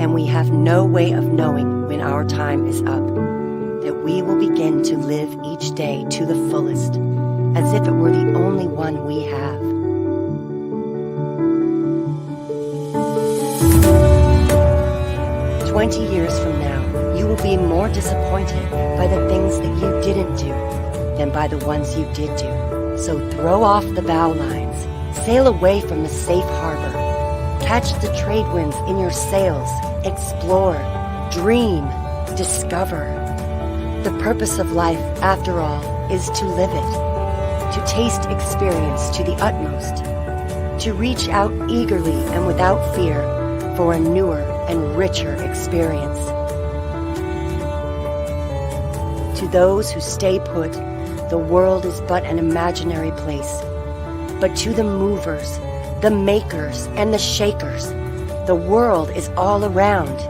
and we have no way of knowing when our time is up, that we will begin to live each day to the fullest, as if it were the only one we have. "20 years from now, you will be more disappointed by the things that you didn't do than by the ones you did do. So throw off the bow lines, sail away from the safe harbor, catch the trade winds in your sails, explore, dream, discover. The purpose of life, after all, is to live it, to taste experience to the utmost, to reach out eagerly and without fear for a newer and richer experience. To those who stay put, the world is but an imaginary place. But to the movers, the makers, and the shakers, the world is all around,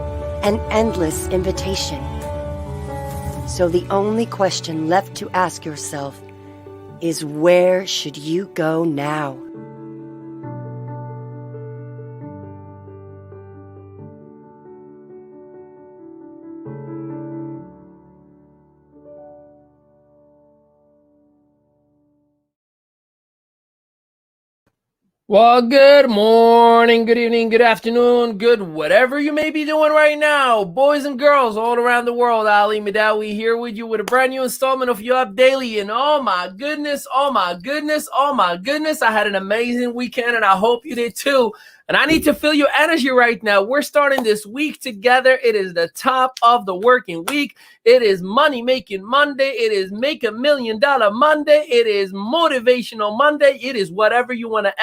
an endless invitation. So the only question left to ask yourself is, where should you go now?" Well, good morning, good evening, good afternoon, good whatever you may be doing right now, boys and girls all around the world. Ali Madawi here with you with a brand new installment of You Up Daily. And oh my goodness, I had an amazing weekend, and I hope you did too. And I need to feel your energy right now. We're starting this week together. It is the top of the working week. It is Money Making Monday. It is Make $1 Million Monday. It is Motivational Monday. It is whatever you want to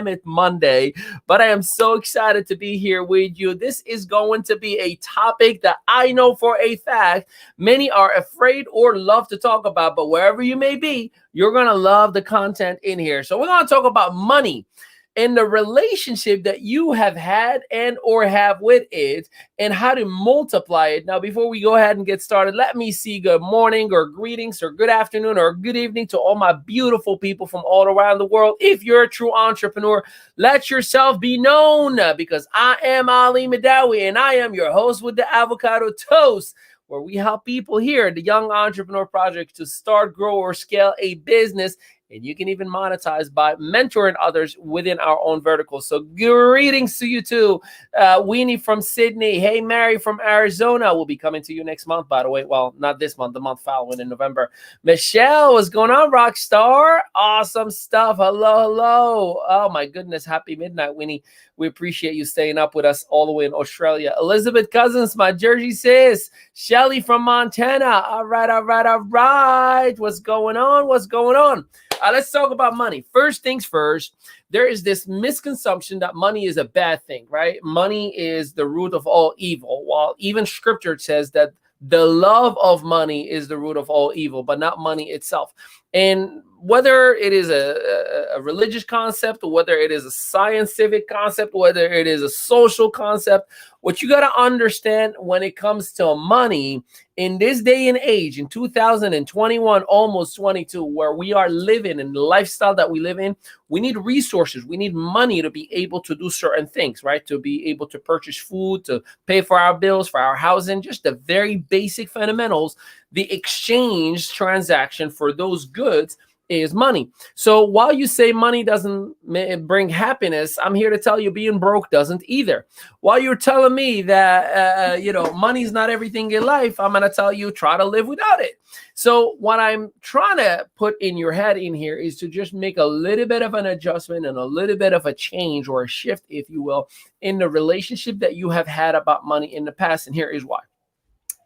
it Monday. But I am so excited to be here with you. This is going to be a topic that I know for a fact many are afraid or love to talk about. But wherever you may be, you're going to love the content in here. So we're going to talk about money and the relationship that you have had and or have with it, and how to multiply it. Now, before we go ahead and get started, let me see good morning or greetings or good afternoon or good evening to all my beautiful people from all around the world. If you're a true entrepreneur, let yourself be known, because I am Ali Madawi, and I am your host with the Avocado Toast, where we help people here at the Young Entrepreneur Project to start, grow, or scale a business. And you can even monetize by mentoring others within our own verticals. So greetings to you too. Weenie from Sydney. Hey, Mary from Arizona. We'll be coming to you next month, by the way. Well, not this month, the month following in November. Michelle, what's going on, Rockstar? Awesome stuff. Hello. Oh, my goodness. Happy midnight, Winnie. We appreciate you staying up with us all the way in Australia. Elizabeth Cousins, my Jersey sis. Shelly from Montana. All right. What's going on? Let's talk about money. First things first, there is this misconception that money is a bad thing, right? Money is the root of all evil. While even scripture says that the love of money is the root of all evil, but not money itself. And whether it is a religious concept, or whether it is a scientific concept, whether it is a social concept, what you got to understand when it comes to money in this day and age, in 2021, almost 22, where we are living in the lifestyle that we live in, we need resources. We need money to be able to do certain things, right? To be able to purchase food, to pay for our bills, for our housing, just the very basic fundamentals. The exchange transaction for those goods is money. So while you say money doesn't bring happiness, I'm here to tell you being broke doesn't either. While you're telling me that, money's not everything in life, I'm going to tell you, try to live without it. So what I'm trying to put in your head in here is to just make a little bit of an adjustment and a little bit of a change or a shift, if you will, in the relationship that you have had about money in the past. And here is why.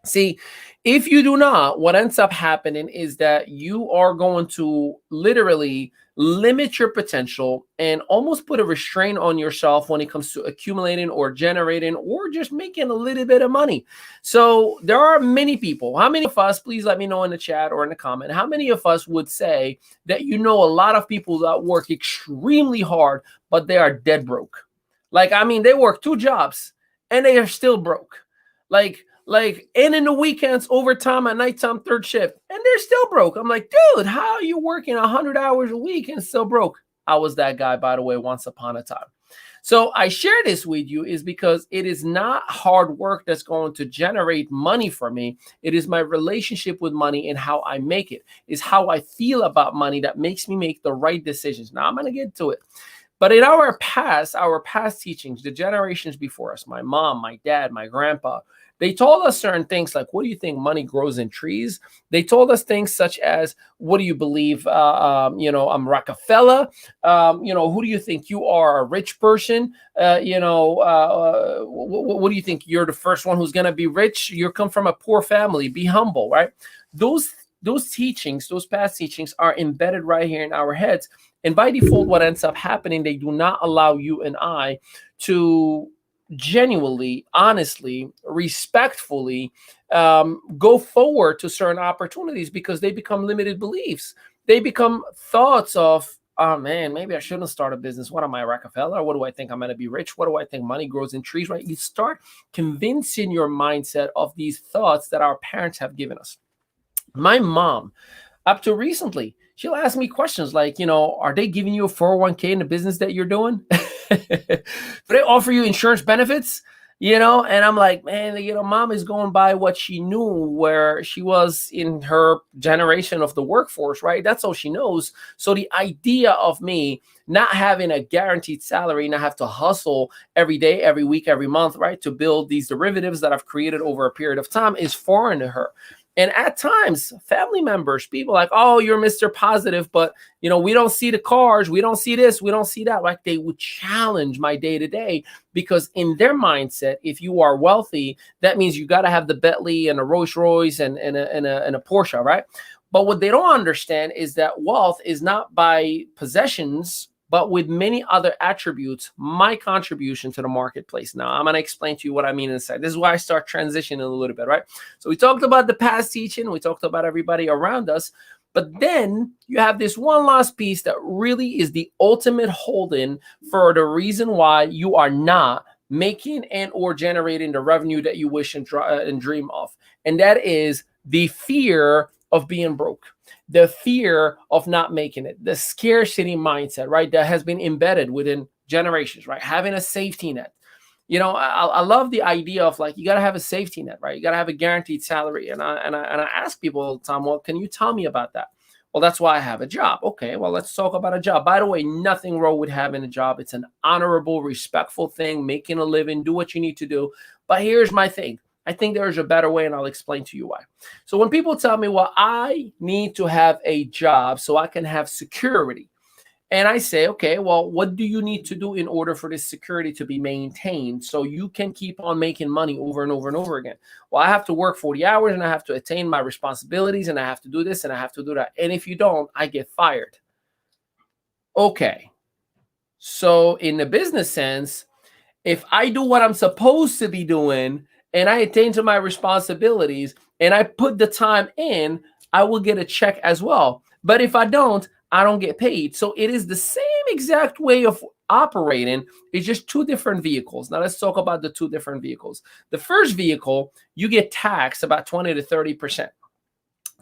See, if you do not, what ends up happening is that you are going to literally limit your potential and almost put a restraint on yourself when it comes to accumulating or generating or just making a little bit of money. So there are many people. How many of us, please let me know in the chat or in the comment, how many of us would say that you know a lot of people that work extremely hard, but they are dead broke? They work 2 jobs and they are still broke. And in the weekends, overtime, at nighttime, 3rd shift, and they're still broke. I'm like, dude, how are you working 100 hours a week and still broke? I was that guy, by the way, once upon a time. So I share this with you is because it is not hard work that's going to generate money for me. It is my relationship with money and how I make it, is how I feel about money that makes me make the right decisions. Now I'm going to get to it. But in our past teachings, the generations before us, my mom, my dad, my grandpa, they told us certain things like, what do you think money grows in trees? They told us things such as, what do you believe? I'm Rockefeller. Who do you think you are, a rich person? What do you think? You're the first one who's going to be rich. You come from a poor family. Be humble, right? Those teachings, those past teachings are embedded right here in our heads. And by default, what ends up happening, they do not allow you and I to genuinely, honestly, respectfully go forward to certain opportunities, because they become limited beliefs. They become thoughts of, oh man, maybe I shouldn't start a business. What am I, Rockefeller? What do I think I'm going to be rich? What do I think money grows in trees, right? You start convincing your mindset of these thoughts that our parents have given us. My mom, up to recently, she'll ask me questions like, are they giving you a 401k in the business that you're doing? Do they offer you insurance benefits? And I'm like, man, mom is going by what she knew, where she was in her generation of the workforce, right? That's all she knows. So the idea of me not having a guaranteed salary and I have to hustle every day, every week, every month, right, to build these derivatives that I've created over a period of time is foreign to her. And at times, family members, people like, oh, you're Mr. Positive, but, we don't see the cars. We don't see this. We don't see that. Like, they would challenge my day to day, because in their mindset, if you are wealthy, that means you got to have the Bentley and a Rolls Royce and a Porsche, right? But what they don't understand is that wealth is not by possessions, but with many other attributes, my contribution to the marketplace. Now, I'm going to explain to you what I mean in a second. This is why I start transitioning a little bit, right? So we talked about the past teaching. We talked about everybody around us. But then you have this one last piece that really is the ultimate hold-in for the reason why you are not making and or generating the revenue that you wish and dream of. And that is the fear of being broke. The fear of not making it, the scarcity mindset, right? That has been embedded within generations, right? Having a safety net. I love the idea of, like, you got to have a safety net, right? You got to have a guaranteed salary. And I ask people all the time, well, can you tell me about that? Well, that's why I have a job. Okay, well, let's talk about a job. By the way, nothing wrong with having a job. It's an honorable, respectful thing, making a living, do what you need to do. But here's my thing. I think there's a better way, and I'll explain to you why. So when people tell me, well, I need to have a job so I can have security. And I say, okay, well, what do you need to do in order for this security to be maintained so you can keep on making money over and over and over again? Well, I have to work 40 hours and I have to attain my responsibilities and I have to do this and I have to do that. And if you don't, I get fired. Okay. So in the business sense, if I do what I'm supposed to be doing and I attain to my responsibilities and I put the time in, I will get a check as well. But if I don't get paid. So it is the same exact way of operating. It's just two different vehicles. Now let's talk about the two different vehicles. The first vehicle, you get taxed about 20 to 30%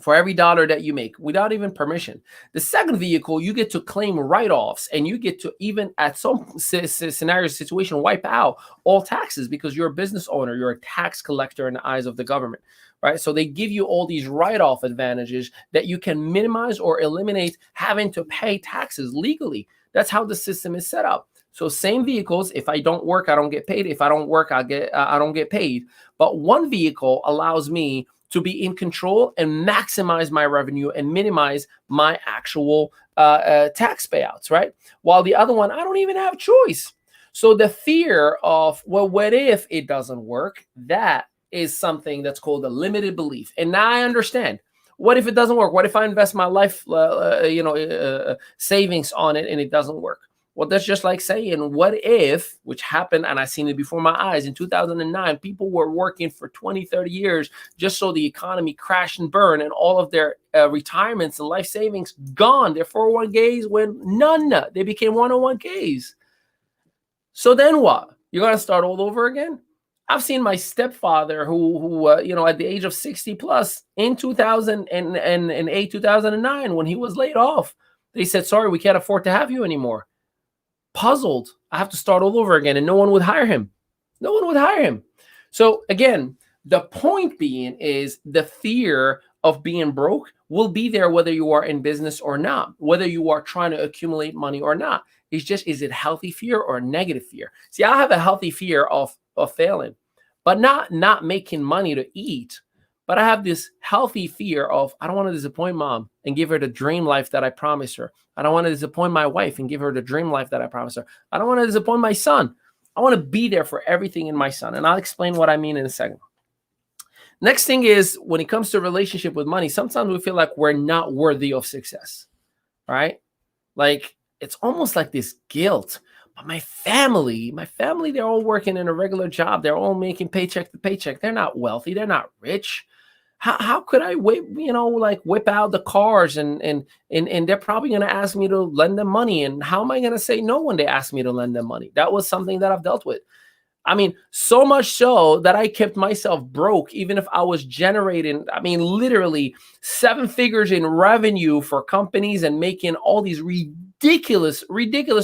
for every dollar that you make without even permission. The second vehicle, you get to claim write-offs and you get to, even at some scenario situation, wipe out all taxes because you're a business owner. You're a tax collector in the eyes of the government. Right? So they give you all these write-off advantages that you can minimize or eliminate having to pay taxes legally. That's how the system is set up. So same vehicles. If I don't work, I don't get paid. If I don't work, I don't get paid. But one vehicle allows me to be in control and maximize my revenue and minimize my actual tax payouts, right? While the other one, I don't even have choice. So the fear of, well, what if it doesn't work? That is something that's called a limited belief. And now I understand. What if it doesn't work? What if I invest my life, savings on it and it doesn't work? Well, that's just like saying, what if, which happened, and I seen it before my eyes in 2009, people were working for 20, 30 years just so the economy crashed and burned and all of their retirements and life savings gone. Their 401ks went none. They became 101ks. So then what? You're going to start all over again? I've seen my stepfather who at the age of 60 plus in 2008, 2009, when he was laid off, they said, sorry, we can't afford to have you anymore. puzzled. I have to start all over again, and no one would hire him. No one would hire him. So again, the point being is the fear of being broke will be there whether you are in business or not, whether you are trying to accumulate money or not. It's just, is it healthy fear or negative fear? See, I have a healthy fear of failing, but not making money to eat. But I have this healthy fear of, I don't want to disappoint mom and give her the dream life that I promised her. I don't want to disappoint my wife and give her the dream life that I promised her. I don't want to disappoint my son. I want to be there for everything in my son. And I'll explain what I mean in a second. Next thing is, when it comes to relationship with money, sometimes we feel like we're not worthy of success, right? Like, it's almost like this guilt. But my family, they're all working in a regular job. They're all making paycheck to paycheck. They're not wealthy. They're not rich. How could I whip out the cars and they're probably going to ask me to lend them money. And how am I going to say no when they ask me to lend them money? That was something that I've dealt with. I mean, so much so that I kept myself broke, even if I was generating, literally 7 figures in revenue for companies and making all these ridiculous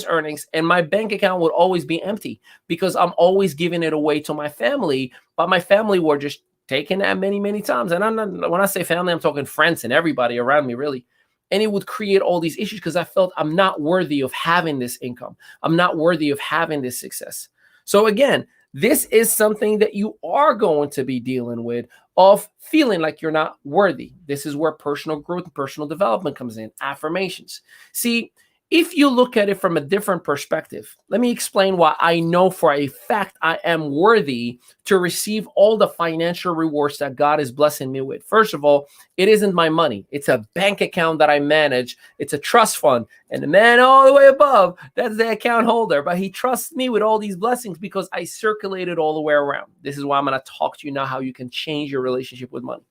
earnings. And my bank account would always be empty because I'm always giving it away to my family. But my family were just taking that many, many times. And when I say family, I'm talking friends and everybody around me, really. And it would create all these issues because I felt I'm not worthy of having this income. I'm not worthy of having this success. So again, this is something that you are going to be dealing with, of feeling like you're not worthy. This is where personal growth and personal development comes in, affirmations. See, if you look at it from a different perspective, let me explain why I know for a fact I am worthy to receive all the financial rewards that God is blessing me with. First of all, it isn't my money. It's a bank account that I manage. It's a trust fund. And the man all the way above, that's the account holder. But he trusts me with all these blessings because I circulate it all the way around. This is why I'm going to talk to you now how you can change your relationship with money.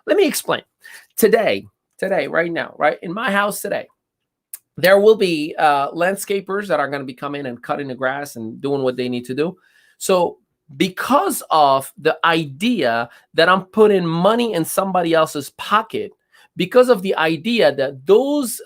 Let me explain. Today, right now, right in my house today, there will be landscapers that are going to be coming and cutting the grass and doing what they need to do. So because of the idea that I'm putting money in somebody else's pocket, because of the idea that those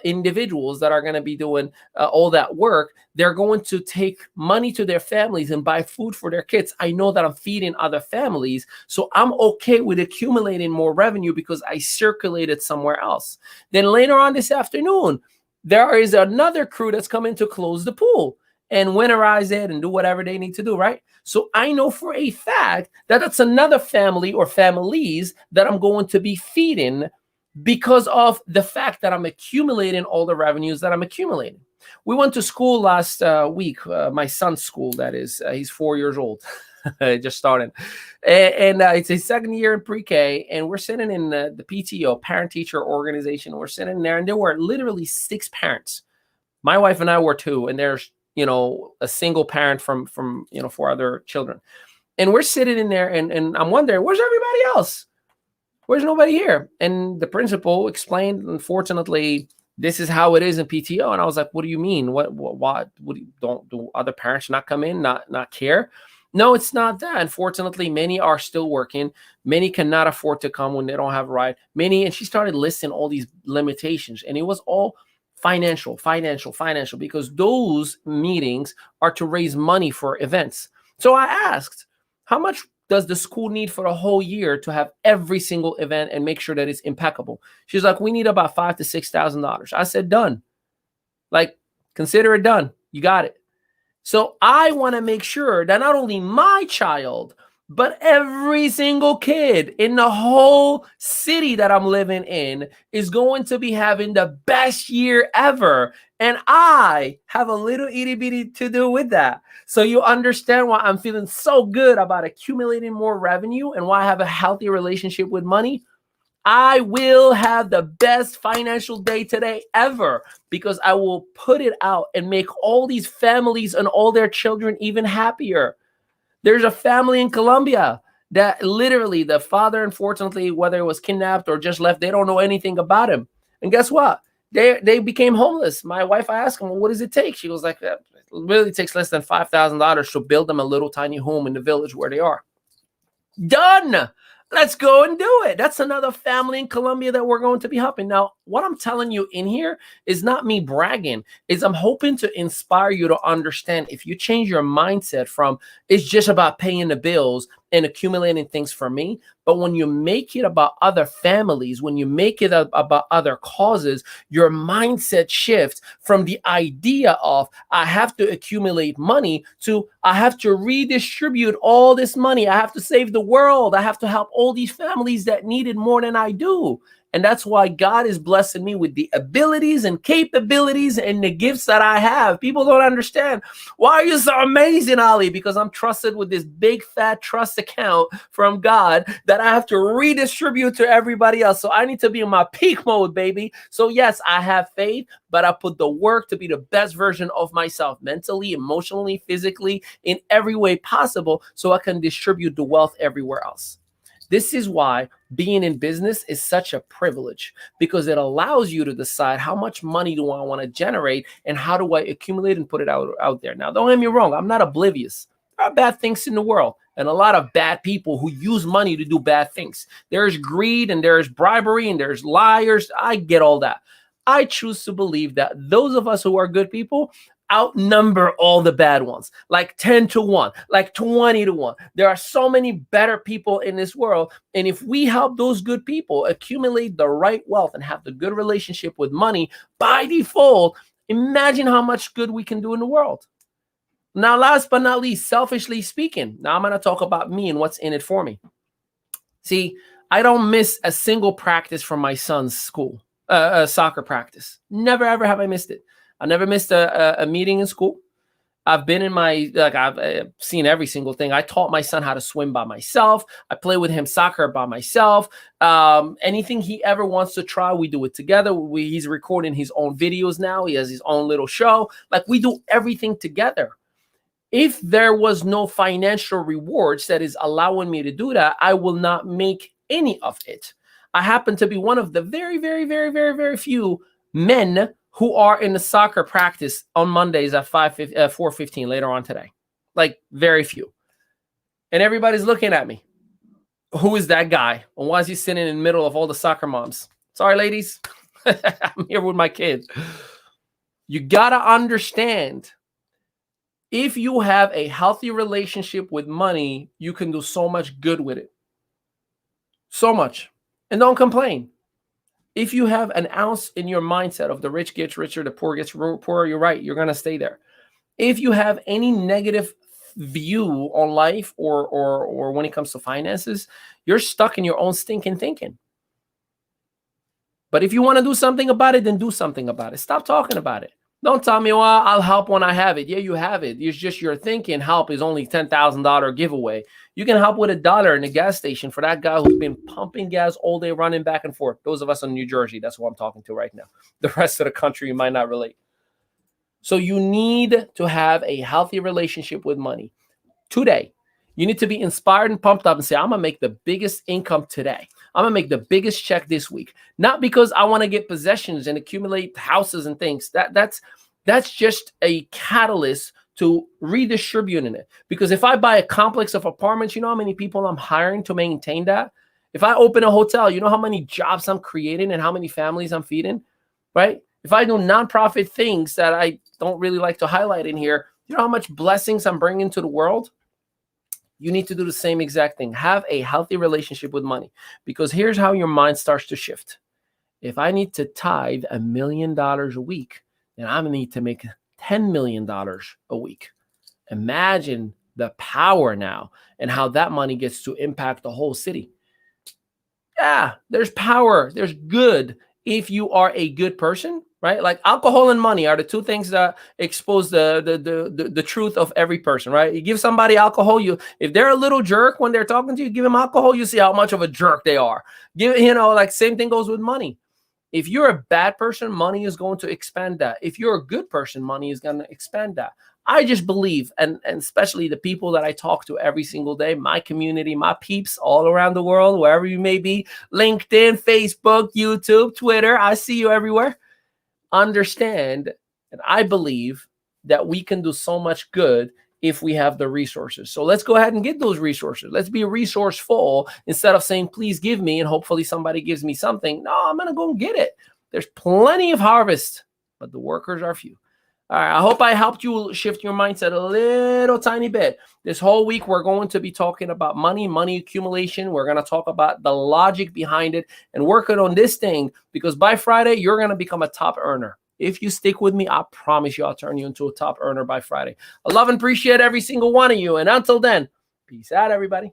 individuals that are going to be doing all that work, they're going to take money to their families and buy food for their kids. I know that I'm feeding other families, so I'm okay with accumulating more revenue because I circulated somewhere else. Then later on this afternoon, there is another crew that's coming to close the pool and winterize it and do whatever they need to do, right? So I know for a fact that that's another family or families that I'm going to be feeding because of the fact that I'm accumulating all the revenues that I'm accumulating. We went to school last week, my son's school, that is. He's 4 years old, just started. And it's his second year in pre-K, and we're sitting in the PTO, parent-teacher organization. We're sitting there, and there were literally 6 parents. My wife and I were 2, and there's a single parent from 4 other children. And we're sitting in there, and I'm wondering, where's everybody else? Where's nobody here? And the principal explained, unfortunately, this is how it is in PTO. And I was like, what do you mean? What do other parents not come in, not care? No, it's not that. Unfortunately, many are still working. Many cannot afford to come when they don't have a ride. And she started listing all these limitations, and it was all financial, because those meetings are to raise money for events. So I asked, how much does the school need for a whole year to have every single event and make sure that it's impeccable? She's like, we need about $5,000 to $6,000. I said, done. Like, consider it done. You got it. So I want to make sure that not only my child, but every single kid in the whole city that I'm living in is going to be having the best year ever. And I have a little itty bitty to do with that. So you understand why I'm feeling so good about accumulating more revenue and why I have a healthy relationship with money. I will have the best financial day today ever because I will put it out and make all these families and all their children even happier. There's a family in Colombia that literally the father, unfortunately, whether it was kidnapped or just left, they don't know anything about him. And guess what? They became homeless. My wife, I asked him, well, what does it take? She was like, it really takes less than $5,000 to build them a little tiny home in the village where they are. Done. Let's go and do it. That's another family in Colombia that we're going to be helping. Now, what I'm telling you in here is not me bragging, is I'm hoping to inspire you to understand if you change your mindset from it's just about paying the bills and accumulating things for me, but when you make it about other families, when you make it about other causes, your mindset shifts from the idea of I have to accumulate money to I have to redistribute all this money. I have to save the world. I have to help all these families that need it more than I do. And that's why God is blessing me with the abilities and capabilities and the gifts that I have. People don't understand. Why are you so amazing, Ali? Because I'm trusted with this big fat trust account from God that I have to redistribute to everybody else. So I need to be in my peak mode, baby. So yes, I have faith, but I put the work to be the best version of myself, mentally, emotionally, physically, in every way possible, so I can distribute the wealth everywhere else. This is why being in business is such a privilege, because it allows you to decide how much money do I want to generate and how do I accumulate and put it out there. Now, don't get me wrong. I'm not oblivious. There are bad things in the world and a lot of bad people who use money to do bad things. There's greed and there's bribery and there's liars. I get all that. I choose to believe that those of us who are good people outnumber all the bad ones, like 10 to 1, like 20 to 1. There are so many better people in this world. And if we help those good people accumulate the right wealth and have the good relationship with money by default, imagine how much good we can do in the world. Now, last but not least, selfishly speaking, now I'm going to talk about me and what's in it for me. See, I don't miss a single practice from my son's school, soccer practice. Never, ever have I missed it. I never missed a meeting in school. I've been in I've seen every single thing. I taught my son how to swim by myself. I play with him soccer by myself. Anything he ever wants to try, we do it together. He's recording his own videos now. He has his own little show. Like, we do everything together. If there was no financial rewards that is allowing me to do that, I will not make any of it. I happen to be one of the very, very, very, very, very few men who are in the soccer practice on Mondays at 4:15 later on today. Like, very few. And everybody's looking at me. Who is that guy? And why is he sitting in the middle of all the soccer moms? Sorry, ladies. I'm here with my kids. You got to understand, if you have a healthy relationship with money, you can do so much good with it. So much. And don't complain. If you have an ounce in your mindset of the rich gets richer, the poor gets poorer, you're right. You're going to stay there. If you have any negative view on life or when it comes to finances, you're stuck in your own stinking thinking. But if you want to do something about it, then do something about it. Stop talking about it. Don't tell me, well, I'll help when I have it. Yeah, you have it. It's just you're thinking help is only $10,000 giveaway. You can help with $1 in the gas station for that guy who's been pumping gas all day, running back and forth. Those of us in New Jersey, that's what I'm talking to right now. The rest of the country, you might not relate. So you need to have a healthy relationship with money. Today, you need to be inspired and pumped up and say, I'm going to make the biggest income today. I'm going to make the biggest check this week. Not because I want to get possessions and accumulate houses and things. That's just a catalyst to redistributing it. Because if I buy a complex of apartments, you know how many people I'm hiring to maintain that? If I open a hotel, you know how many jobs I'm creating and how many families I'm feeding, right? If I do nonprofit things that I don't really like to highlight in here, you know how much blessings I'm bringing to the world? You need to do the same exact thing. Have a healthy relationship with money, because here's how your mind starts to shift. If I need to tithe $1 million a week, then I need to make $10 million a week. Imagine the power now and how that money gets to impact the whole city. Yeah, there's power. There's good if you are a good person, right? Like alcohol and money are the two things that expose the truth of every person, right? You give somebody alcohol, if they're a little jerk when they're talking to you, give them alcohol, you see how much of a jerk they are. Like same thing goes with money. If you're a bad person, money is going to expand that. If you're a good person, money is going to expand that. I just believe, and especially the people that I talk to every single day, my community, my peeps all around the world, wherever you may be, LinkedIn, Facebook, YouTube, Twitter, I see you everywhere. Understand, and I believe that we can do so much good if we have the resources. So let's go ahead and get those resources. Let's be resourceful instead of saying, please give me, and hopefully somebody gives me something. No, I'm going to go and get it. There's plenty of harvest, but the workers are few. All right, I hope I helped you shift your mindset a little tiny bit. This whole week, we're going to be talking about money accumulation. We're going to talk about the logic behind it and working on this thing, because by Friday, you're going to become a top earner. If you stick with me, I promise you I'll turn you into a top earner by Friday. I love and appreciate every single one of you. And until then, peace out, everybody.